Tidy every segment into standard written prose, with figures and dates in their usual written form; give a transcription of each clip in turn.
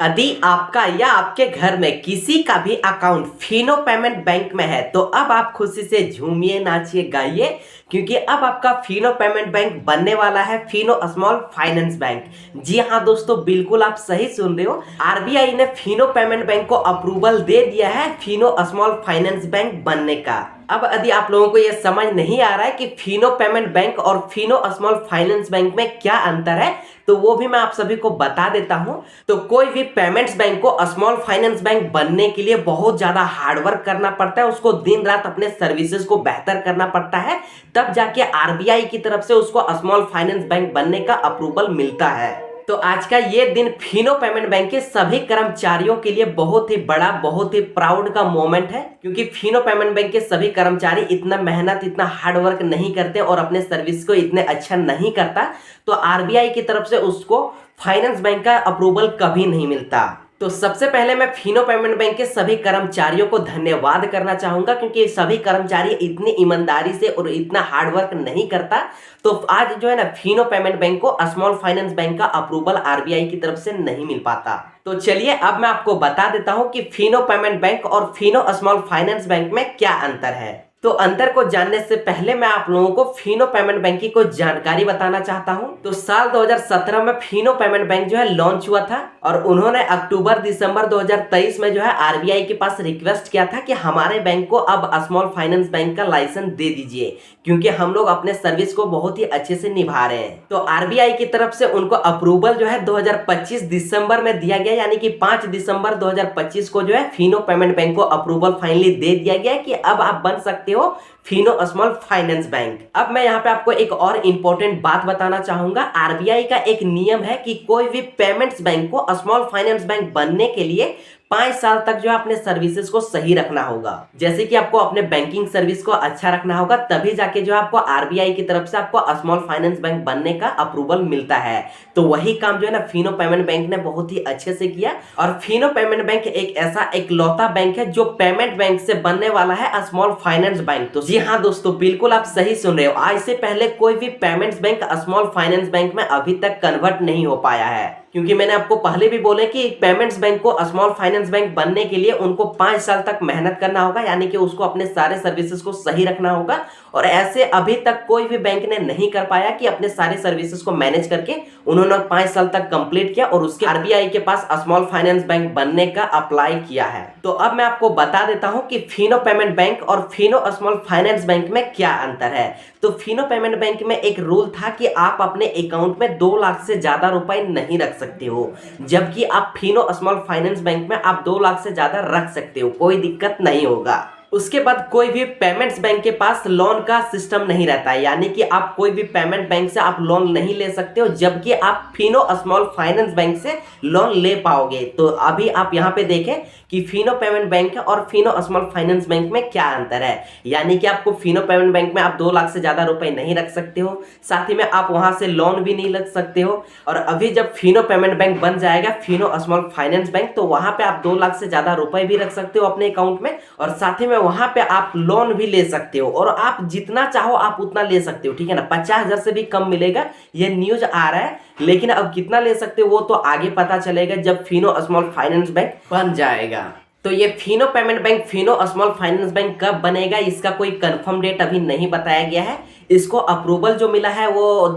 यदि आपका या आपके घर में किसी का भी अकाउंट फिनो पेमेंट बैंक में है तो अब आप खुशी से झूमिए, नाचिए, गाइए, क्योंकि अब आपका फिनो पेमेंट बैंक बनने वाला है फिनो स्मॉल फाइनेंस बैंक। जी हाँ दोस्तों, बिल्कुल आप सही सुन रहे हो। आरबीआई ने फिनो पेमेंट बैंक को अप्रूवल दे दिया है फिनो स्मॉल फाइनेंस बैंक बनने का। अब यदि आप लोगों को यह समझ नहीं आ रहा है कि फिनो पेमेंट बैंक और फिनो स्मॉल फाइनेंस बैंक में क्या अंतर है, तो वो भी मैं आप सभी को बता देता हूं। तो कोई भी पेमेंट्स बैंक को स्मॉल फाइनेंस बैंक बनने के लिए बहुत ज्यादा हार्डवर्क करना पड़ता है, उसको दिन रात अपने सर्विसेज को बेहतर करना पड़ता है, तब जाके आरबीआई की तरफ से उसको स्मॉल फाइनेंस बैंक बनने का अप्रूवल मिलता है। तो आज का ये दिन फिनो पेमेंट बैंक के सभी कर्मचारियों के लिए बहुत ही बड़ा, बहुत ही प्राउड का मोमेंट है, क्योंकि फिनो पेमेंट बैंक के सभी कर्मचारी इतना मेहनत, इतना हार्ड वर्क नहीं करते और अपने सर्विस को इतने अच्छा नहीं करता, तो आरबीआई की तरफ से उसको फाइनेंस बैंक का अप्रूवल कभी नहीं मिलता। तो सबसे पहले मैं फिनो पेमेंट बैंक के सभी कर्मचारियों को धन्यवाद करना चाहूंगा, क्योंकि सभी कर्मचारी इतनी ईमानदारी से और इतना हार्डवर्क नहीं करता। तो आज जो है ना, फिनो पेमेंट बैंक को स्मॉल फाइनेंस बैंक का अप्रूवल आरबीआई की तरफ से नहीं मिल पाता। तो चलिए अब मैं आपको बता देता हूं कि फिनो पेमेंट बैंक और फिनो स्मॉल फाइनेंस बैंक में क्या अंतर है। तो अंतर को जानने से पहले मैं आप लोगों को फिनो पेमेंट बैंक की कुछ जानकारी बताना चाहता हूं। तो साल 2017 में फिनो पेमेंट बैंक जो है लॉन्च हुआ था, और उन्होंने अक्टूबर दिसंबर 2023 में जो है आरबीआई के पास रिक्वेस्ट किया था कि हमारे बैंक को अब स्मॉल फाइनेंस बैंक का लाइसेंस दे दीजिए, क्योंकि हम लोग अपने सर्विस को बहुत ही अच्छे से निभा रहे हैं। तो आरबीआई की तरफ से उनको अप्रूवल जो है 2025 दिसंबर में दिया गया, यानी कि 5 दिसंबर 2025 को जो है फिनो पेमेंट बैंक को अप्रूवल फाइनली दे दिया गया कि अब आप बन सकते हो फिनो स्मॉल फाइनेंस बैंक। अब मैं यहाँ पे आपको एक और इंपॉर्टेंट बात बताना चाहूंगा। आरबीआई का एक नियम है कि कोई भी पेमेंट्स बैंक को स्मॉल फाइनेंस बैंक बनने के लिए 5 साल तक जो है अपने सर्विसेज को सही रखना होगा। जैसे कि आपको अपने बैंकिंग सर्विस को अच्छा रखना होगा, तभी जाके जो आपको आरबीआई की तरफ से आपको स्मॉल फाइनेंस बैंक बनने का अप्रूवल मिलता है। तो वही काम जो है ना, फिनो पेमेंट बैंक ने बहुत ही अच्छे से किया, और फिनो पेमेंट बैंक एक ऐसा इकलौता बैंक है जो पेमेंट बैंक से बनने वाला है स्मॉल फाइनेंस बैंक। तो जी हाँ दोस्तों, बिल्कुल आप सही सुन रहे हो। आज से पहले कोई भी payments bank small finance bank में अभी तक कन्वर्ट नहीं हो पाया है, क्योंकि मैंने आपको पहले भी बोले कि पेमेंट्स बैंक को स्मॉल फाइनेंस बैंक बनने के लिए उनको 5 साल तक मेहनत करना होगा, यानी कि उसको अपने सारे सर्विसेज को सही रखना होगा। और ऐसे अभी तक कोई भी बैंक ने नहीं कर पाया कि अपने सारे सर्विसेज को मैनेज करके उन्होंने 5 साल तक कंप्लीट किया और उसके आरबीआई के पास स्मॉल फाइनेंस बैंक बनने का अप्लाई किया है। तो अब मैं आपको बता देता हूं कि फिनो पेमेंट बैंक और फिनो स्मॉल फाइनेंस बैंक में क्या अंतर है। तो फिनो पेमेंट बैंक में एक रूल था कि आप अपने अकाउंट में 2 लाख से ज्यादा रुपए नहीं रख सकते हो, जबकि आप फिनो स्मॉल फाइनेंस बैंक में आप 2 लाख से ज्यादा रख सकते हो, कोई दिक्कत नहीं होगा। उसके बाद कोई भी पेमेंट्स बैंक के पास लोन का सिस्टम नहीं रहता है, यानी कि आप कोई भी पेमेंट बैंक से आप लोन नहीं ले सकते हो, जबकि आप फिनो स्मॉल फाइनेंस बैंक से लोन ले पाओगे। तो अभी आप यहाँ पे देखें कि फिनो पेमेंट बैंक और फिनो स्मॉल फाइनेंस बैंक में क्या अंतर है। यानी कि आपको फिनो पेमेंट बैंक में आप 2 लाख से ज्यादा रुपए नहीं रख सकते हो, साथ ही में आप वहां से लोन भी नहीं लग सकते हो। और अभी जब फिनो पेमेंट बैंक बन जाएगा फिनो स्मॉल फाइनेंस बैंक, तो वहां पे आप 2 लाख से ज्यादा रुपए भी रख सकते हो अपने अकाउंट में, और साथ ही में वहां पे आप लोन भी ले सकते हो, और आप जितना चाहो आप उतना ले सकते हो, ठीक है ना। 50,000 से भी कम मिलेगा, ये न्यूज आ रहा है, लेकिन अब कितना ले सकते हो वो तो आगे पता चलेगा जब फिनो स्मॉल फाइनेंस बैंक बन जाएगा। तो ये Fino payment bank Fino small finance bank कब बनेगा, इसका कोई कंफर्म डेट अभी नहीं बताया गया है। इसको अप्रूवल जो मिला है वो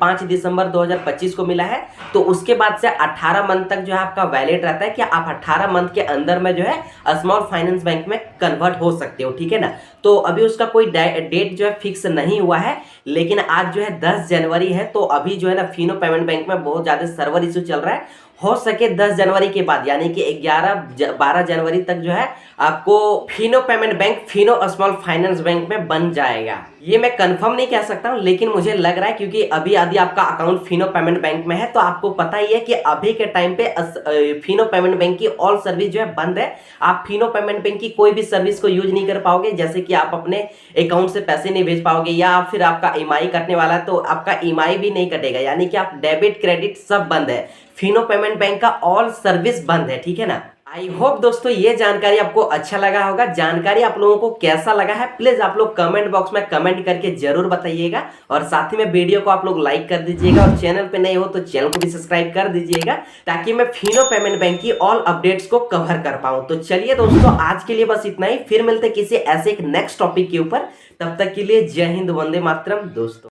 5 दिसंबर 2025 को मिला है। तो उसके बाद से 18 मंथ तक जो है आपका वैलिड रहता है कि आप 18 मंथ के अंदर में जो है स्मॉल फाइनेंस बैंक में कन्वर्ट हो सकते हो, ठीक है ना। तो अभी उसका कोई डेट जो है फिक्स नहीं हुआ है, लेकिन आज जो है 10 जनवरी है, तो अभी जो है ना फिनो पेमेंट बैंक में बहुत ज्यादा सर्वर इशू चल रहा है। हो सके 10 जनवरी के बाद, यानी कि 12 जनवरी तक जो है आपको Fino payment bank Fino small finance bank में बन जाएगा। ये मैं कंफर्म नहीं कह सकता हूँ, लेकिन मुझे लग रहा है, क्योंकि अभी यदि आपका अकाउंट फिनो पेमेंट बैंक में है तो आपको पता ही है कि अभी के टाइम पे फिनो पेमेंट बैंक की ऑल सर्विस जो है बंद है। आप फिनो पेमेंट बैंक की कोई भी सर्विस को यूज नहीं कर पाओगे, जैसे कि आप अपने अकाउंट से पैसे नहीं भेज पाओगे, या फिर आपका ईएमआई कटने वाला है तो आपका ईएमआई भी नहीं कटेगा, यानी कि आप डेबिट क्रेडिट सब बंद है। फिनो पेमेंट बैंक का ऑल सर्विस बंद है, ठीक है ना। आई होप दोस्तों ये जानकारी आपको अच्छा लगा होगा। जानकारी आप लोगों को कैसा लगा है प्लीज आप लोग कमेंट बॉक्स में कमेंट करके जरूर बताइएगा, और साथ ही में वीडियो को आप लोग लाइक कर दीजिएगा, और चैनल पे नए हो तो चैनल को भी सब्सक्राइब कर दीजिएगा ताकि मैं फिनो पेमेंट बैंक की ऑल अपडेट्स को कवर कर पाऊं। तो चलिए दोस्तों आज के लिए बस इतना ही, फिर मिलते किसी ऐसे एक नेक्स्ट टॉपिक के ऊपर। तब तक के लिए जय हिंद, वंदे मातरम दोस्तों।